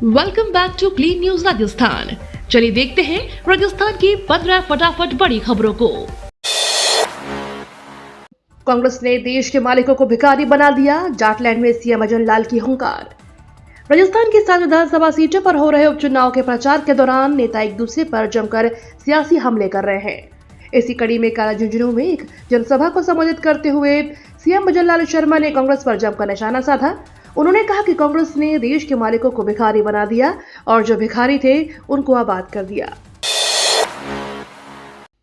Welcome back to clean news Rajasthan. चलिए देखते हैं राजस्थान की 15 फटाफट बड़ी खबरों को। कांग्रेस ने देश के मालिकों को भिखारी बना दिया, जाटलैंड में सीएम अजन लाल की हुंकार। राजस्थान की 7 विधानसभा सीटों पर हो रहे उपचुनाव के प्रचार के दौरान नेता एक दूसरे पर जमकर सियासी हमले कर रहे हैं। इसी कड़ी में काला झुंझुनू में एक जनसभा को संबोधित करते हुए सीएम अजन लाल शर्मा ने कांग्रेस पर जमकर निशाना साधा। उन्होंने कहा कि कांग्रेस ने देश के मालिकों को भिखारी बना दिया और जो भिखारी थे उनको आबाद कर दिया।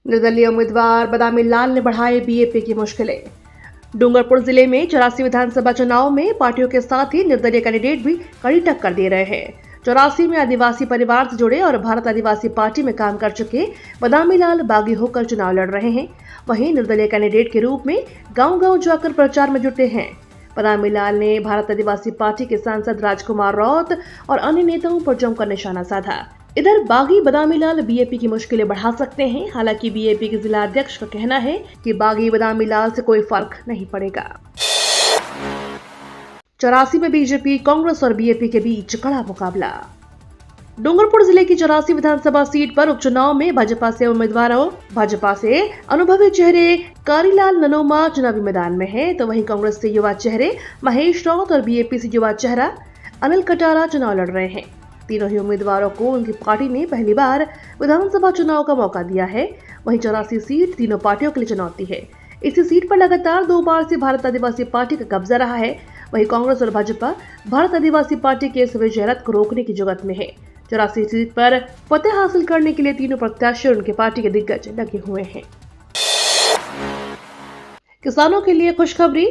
निर्दलीय उम्मीदवार बदामी लाल ने बढ़ाए बीएपी की मुश्किलें। डूंगरपुर जिले में 84 विधानसभा चुनाव में पार्टियों के साथ ही निर्दलीय कैंडिडेट भी कड़ी टक्कर दे रहे हैं। 84 में आदिवासी परिवार से जुड़े और भारत आदिवासी पार्टी में काम कर चुके बदामी लाल बागी होकर चुनाव लड़ रहे हैं। वहीं निर्दलीय कैंडिडेट के रूप में गांव-गांव जाकर प्रचार में जुटे हैं। बदामी लाल ने भारत आदिवासी पार्टी के सांसद राजकुमार राउत और अन्य नेताओं पर जमकर निशाना साधा। इधर बागी बदामी लाल बीएपी की मुश्किलें बढ़ा सकते हैं। हालांकि बीएपी के जिला अध्यक्ष का कहना है कि बागी बदामी लाल से कोई फर्क नहीं पड़ेगा। 84 में बीजेपी, कांग्रेस और बीएपी के बीच कड़ा मुकाबला। डूंगरपुर जिले की 84 विधानसभा सीट पर उपचुनाव में भाजपा से अनुभवी चेहरे कारीलाल ननोमा चुनावी मैदान में है, तो वहीं कांग्रेस से युवा चेहरे महेश राउत और बीएपी से युवा चेहरा अनिल कटारा चुनाव लड़ रहे हैं। तीनों ही उम्मीदवारों को उनकी पार्टी ने पहली बार विधानसभा चुनाव का मौका दिया है। वहीं 84 सीट तीनों पार्टियों के लिए चुनौती है। इसी सीट पर लगातार 2 बार से भारत आदिवासी पार्टी का कब्जा रहा है। वहीं कांग्रेस और भाजपा भारत आदिवासी पार्टी के सभी जहरत को रोकने की जुगत में है। 84 सीट पर फतेह हासिल करने के लिए तीनों प्रत्याशी और उनके पार्टी के दिग्गज लगे हुए हैं। किसानों के लिए खुशखबरी।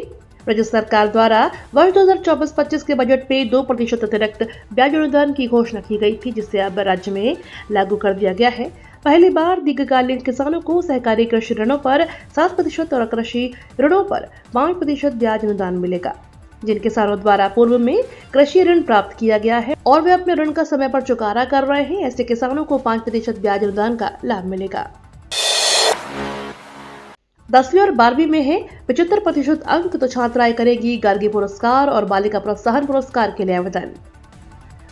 राज्य सरकार द्वारा वर्ष 2024-25 के बजट पे 2% अतिरिक्त ब्याज अनुदान की घोषणा की गई थी, जिसे अब राज्य में लागू कर दिया गया है। पहली बार दीर्घकालीन किसानों को सहकारी कृषि ऋणों पर 7% और कृषि ऋणों पर 5% ब्याज अनुदान मिलेगा। जिन किसानों द्वारा पूर्व में कृषि ऋण प्राप्त किया गया है और वे अपने ऋण का समय पर चुकारा कर रहे हैं, ऐसे किसानों को 5% ब्याज अनुदान का लाभ मिलेगा। 10वीं और 12वीं में है 75% अंक, तो छात्राएं करेगी गार्गी पुरस्कार और बालिका प्रोत्साहन पुरस्कार के लिए आवेदन।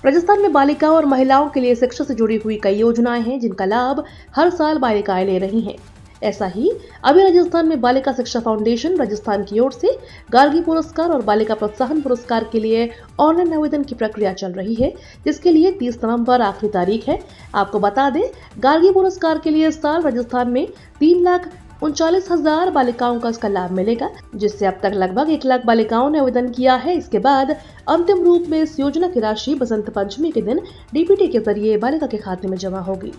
राजस्थान में बालिकाओं और महिलाओं के लिए शिक्षा से जुड़ी हुई कई योजनाएं हैं, जिनका लाभ हर साल बालिकाएं ले रही हैं। ऐसा ही अभी राजस्थान में बालिका शिक्षा फाउंडेशन राजस्थान की ओर से गार्गी पुरस्कार और बालिका प्रोत्साहन पुरस्कार के लिए ऑनलाइन आवेदन की प्रक्रिया चल रही है, जिसके लिए 30 नवंबर आखिरी तारीख है। आपको बता दें, गार्गी पुरस्कार के लिए इस साल राजस्थान में 3,39,000 बालिकाओं का इसका लाभ मिलेगा, जिससे अब तक लगभग 1 लाख बालिकाओं ने आवेदन किया है। इसके बाद अंतिम रूप में इस योजना की राशि बसंत पंचमी के दिन डीबीटी के जरिए बालिका के खाते में जमा होगी।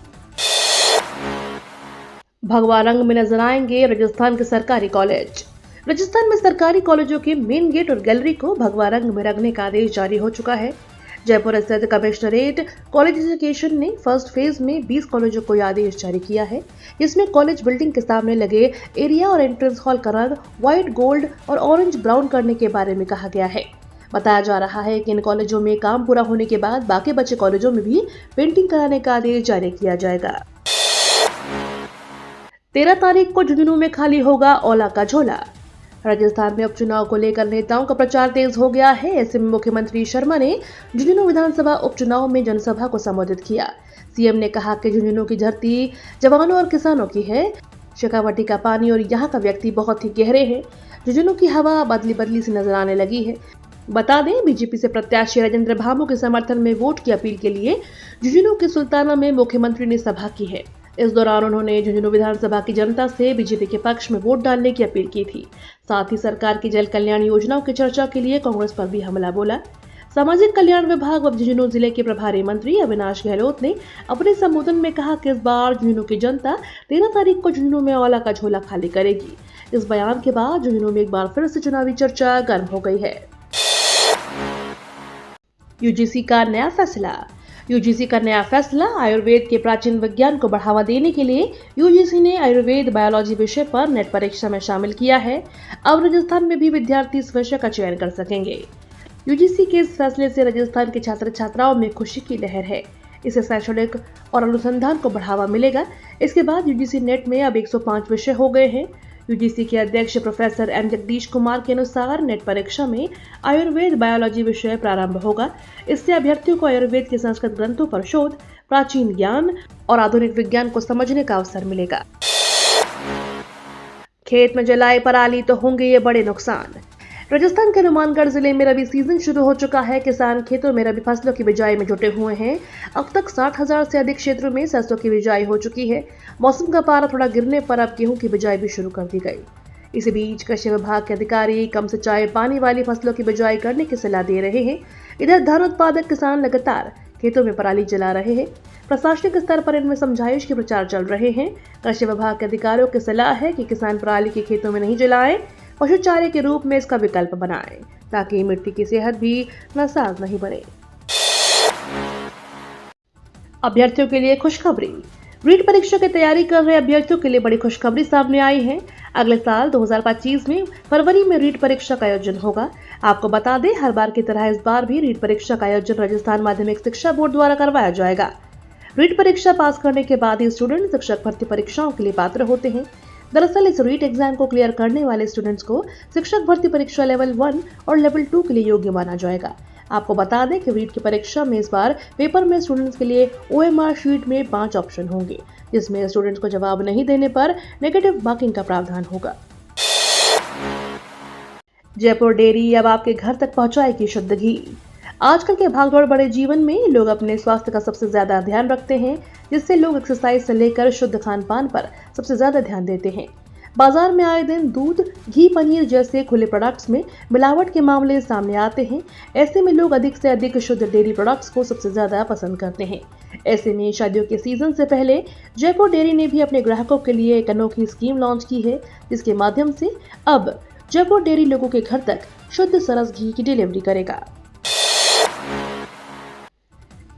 भगवा रंग में नजर आएंगे राजस्थान के सरकारी कॉलेज। राजस्थान में सरकारी कॉलेजों के मेन गेट और गैलरी को भगवा रंग में रंगने का आदेश जारी हो चुका है। जयपुर स्थित कमिश्नरेट कॉलेज एजुकेशन ने फर्स्ट फेज में 20 कॉलेजों को यह आदेश जारी किया है, जिसमें कॉलेज बिल्डिंग के सामने लगे एरिया और एंट्रेंस हॉल का रंग व्हाइट, गोल्ड और ऑरेंज ब्राउन करने के बारे में कहा गया है। बताया जा रहा है कि इन कॉलेजों में काम पूरा होने के बाद बाकी बचे कॉलेजों में भी पेंटिंग कराने का आदेश जारी किया जाएगा। 13 तारीख को झुंझुनू में खाली होगा औला का झोला। राजस्थान में उपचुनाव को लेकर नेताओं का प्रचार तेज हो गया है। ऐसे में मुख्यमंत्री शर्मा ने झुंझुनू विधानसभा उपचुनाव में जनसभा को संबोधित किया। सीएम ने कहा कि झुंझुनू की धरती जवानों और किसानों की है। शेखावटी का पानी और यहाँ का व्यक्ति बहुत ही गहरे हैं। झुंझुनू की हवा बदली बदली सी नजर आने लगी है। बता दें, बीजेपी से प्रत्याशी राजेंद्र भामू के समर्थन में वोट की अपील के लिए झुंझुनू के सुल्ताना में मुख्यमंत्री ने सभा की है। इस दौरान उन्होंने झुंझुनू विधानसभा की जनता से बीजेपी के पक्ष में वोट डालने की अपील की थी। साथ ही सरकार की जल कल्याण योजनाओं की चर्चा के लिए कांग्रेस पर भी हमला बोला। सामाजिक कल्याण विभाग व झुंझुनू जिले के प्रभारी मंत्री अविनाश गहलोत ने अपने संबोधन में कहा कि इस बार झुंझुनू की जनता 13 तारीख को झुंझुनू में औला का झोला खाली करेगी। इस बयान के बाद झुंझुनू में एक बार फिर से चुनावी चर्चा गर्म हो गई है। यूजीसी का नया फैसला। यूजीसी का नया फैसला। आयुर्वेद के प्राचीन विज्ञान को बढ़ावा देने के लिए यूजीसी ने आयुर्वेद बायोलॉजी विषय पर नेट परीक्षा में शामिल किया है। अब राजस्थान में भी विद्यार्थी इस विषय का चयन कर सकेंगे। यूजीसी के इस फैसले से राजस्थान के छात्र छात्राओं में खुशी की लहर है। इससे शैक्षणिक और अनुसंधान को बढ़ावा मिलेगा। इसके बाद यूजीसी नेट में अब 105 विषय हो गए हैं। यूजीसी के अध्यक्ष प्रोफेसर एम जगदीश कुमार के अनुसार नेट परीक्षा में आयुर्वेद बायोलॉजी विषय प्रारंभ होगा। इससे अभ्यर्थियों को आयुर्वेद के संस्कृत ग्रंथों पर शोध, प्राचीन ज्ञान और आधुनिक विज्ञान को समझने का अवसर मिलेगा। खेत में जलाए पराली तो होंगे ये बड़े नुकसान। राजस्थान के हनुमानगढ़ जिले में रबी सीजन शुरू हो चुका है। किसान खेतों में रबी फसलों की बिजाई में जुटे हुए हैं। अब तक 60,000 से अधिक क्षेत्रों में सरसों की बिजाई हो चुकी है। मौसम का पारा थोड़ा गिरने पर अब गेहूं की बिजाई भी शुरू कर दी गई। इसी बीच कृषि विभाग के अधिकारी कम सिंचाई पानी वाली फसलों की बिजाई करने की सलाह दे रहे हैं। इधर धान उत्पादक किसान लगातार खेतों में पराली जला रहे हैं। प्रशासनिक स्तर पर इनमें समझाइश के प्रचार चल रहे हैं। कृषि विभाग के अधिकारियों की सलाह है कि किसान पराली के खेतों में नहीं जलाएं, पशु चारे के रूप में इसका विकल्प बनाएं, ताकि मिट्टी की सेहत भी नासाज नहीं बने। अभ्यर्थियों के लिए खुशखबरी। रीट परीक्षा की तैयारी कर रहे अभ्यर्थियों के लिए बड़ी खुशखबरी सामने आई है। अगले साल 2025 में फरवरी में रीट परीक्षा का आयोजन होगा। आपको बता दें, हर बार की तरह इस बार भी रीट परीक्षा का आयोजन राजस्थान माध्यमिक शिक्षा बोर्ड द्वारा करवाया जाएगा। रीट परीक्षा पास करने के बाद ही स्टूडेंट शिक्षक भर्ती परीक्षाओं के लिए पात्र होते हैं। दरअसल इस रीट एग्जाम को क्लियर करने वाले स्टूडेंट्स को शिक्षक भर्ती परीक्षा लेवल 1 और लेवल 2 के लिए योग्य माना जाएगा। आपको बता दें कि रीट की परीक्षा में इस बार पेपर में स्टूडेंट्स के लिए OMR शीट में 5 ऑप्शन होंगे, जिसमें स्टूडेंट्स को जवाब नहीं देने पर नेगेटिव मार्किंग का प्रावधान होगा। जयपुर डेयरी अब आपके घर तक पहुंचाएगी शुद्ध घी। आजकल के भागदौड़ बड़े जीवन में लोग अपने स्वास्थ्य का सबसे ज्यादा ध्यान रखते हैं, जिससे लोग एक्सरसाइज से लेकर शुद्ध खान पान पर सबसे ज्यादा ध्यान देते हैं। बाजार में आए दिन दूध, घी, पनीर जैसे खुले प्रोडक्ट्स में मिलावट के मामले सामने आते हैं। ऐसे में लोग अधिक से अधिक शुद्ध डेयरी प्रोडक्ट्स को सबसे ज्यादा पसंद करते हैं। ऐसे में शादियों के सीजन से पहले जयपुर डेयरी ने भी अपने ग्राहकों के लिए एक अनोखी स्कीम लॉन्च की है, जिसके माध्यम से अब जयपुर डेयरी लोगों के घर तक शुद्ध सरस घी की डिलीवरी करेगा।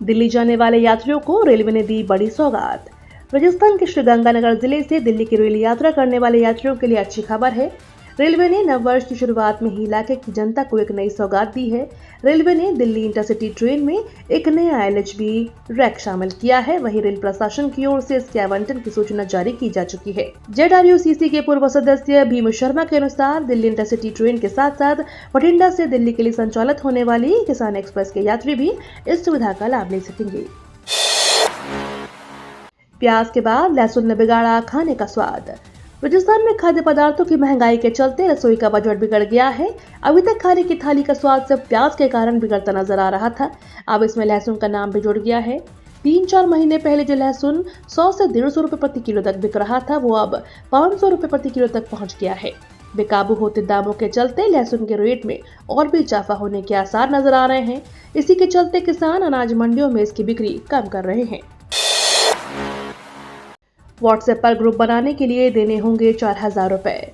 दिल्ली जाने वाले यात्रियों को रेलवे ने दी बड़ी सौगात। राजस्थान के श्रीगंगानगर जिले से दिल्ली की रेल यात्रा करने वाले यात्रियों के लिए अच्छी खबर है। रेलवे ने नववर्ष की शुरुआत में ही इलाके की जनता को एक नई सौगात दी है। रेलवे ने दिल्ली इंटरसिटी ट्रेन में एक नया LHB रैक शामिल किया है। वहीं रेल प्रशासन की ओर से इसके आवंटन की सूचना जारी की जा चुकी है। ZRUCC के पूर्व सदस्य भीम शर्मा के अनुसार दिल्ली इंटरसिटी ट्रेन के साथ साथ बठिंडा से दिल्ली के लिए संचालित होने वाली किसान एक्सप्रेस के यात्री भी इस सुविधा का लाभ ले सकेंगे। प्याज के बाद लहसुन ने बिगाड़ा खाने का स्वाद। राजस्थान में खाद्य पदार्थों की महंगाई के चलते रसोई का बजट बिगड़ गया है। अभी तक खाने की थाली का स्वाद सिर्फ प्याज के कारण बिगड़ता नजर आ रहा था। अब इसमें लहसुन का नाम भी जुड़ गया है। 3-4 महीने पहले जो लहसुन 100 से 150 रुपए प्रति किलो तक बिक रहा था, वो अब 500 रुपए प्रति किलो तक पहुंच गया है। बेकाबू होते दामों के चलते लहसुन के रेट में और भी इजाफा होने के आसार नजर आ रहे हैं। इसी के चलते किसान अनाज मंडियों में इसकी बिक्री कम कर रहे हैं। व्हाट्सएप पर ग्रुप बनाने के लिए देने होंगे 4,000 रुपए।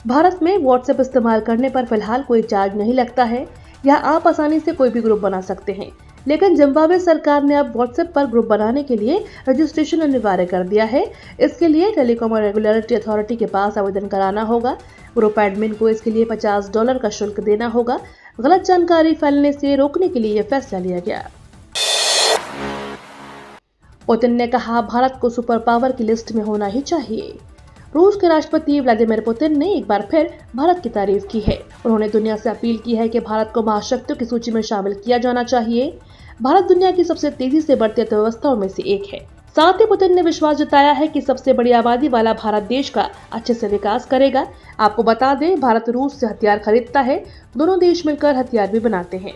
भारत में व्हाट्सएप इस्तेमाल करने पर फिलहाल कोई चार्ज नहीं लगता है। यहाँ आप आसानी से कोई भी ग्रुप बना सकते हैं। लेकिन जिम्बाब्वे सरकार ने अब व्हाट्सएप पर ग्रुप बनाने के लिए रजिस्ट्रेशन अनिवार्य कर दिया है। इसके लिए टेलीकॉम और रेगुलेटरी अथॉरिटी के पास आवेदन कराना होगा। ग्रुप एडमिन को इसके लिए $50 का शुल्क देना होगा। गलत जानकारी फैलने से रोकने के लिए यह फैसला लिया गया। पुतिन ने कहा, भारत को सुपर पावर की लिस्ट में होना ही चाहिए। रूस के राष्ट्रपति व्लादिमीर पुतिन ने एक बार फिर भारत की तारीफ की है। उन्होंने दुनिया से अपील की है कि भारत को महाशक्तियों की सूची में शामिल किया जाना चाहिए। भारत दुनिया की सबसे तेजी से बढ़ती अर्थव्यवस्थाओं में से एक है। साथ ही पुतिन ने विश्वास जताया है कि सबसे बड़ी आबादी वाला भारत देश का अच्छे से विकास करेगा। आपको बता दें, भारत रूस से हथियार खरीदता है। दोनों देश मिलकर हथियार भी बनाते हैं।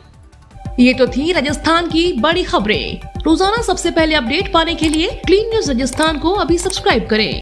ये तो थी राजस्थान की बड़ी खबरें। रोजाना सबसे पहले अपडेट पाने के लिए क्लीन न्यूज राजस्थान को अभी सब्सक्राइब करें।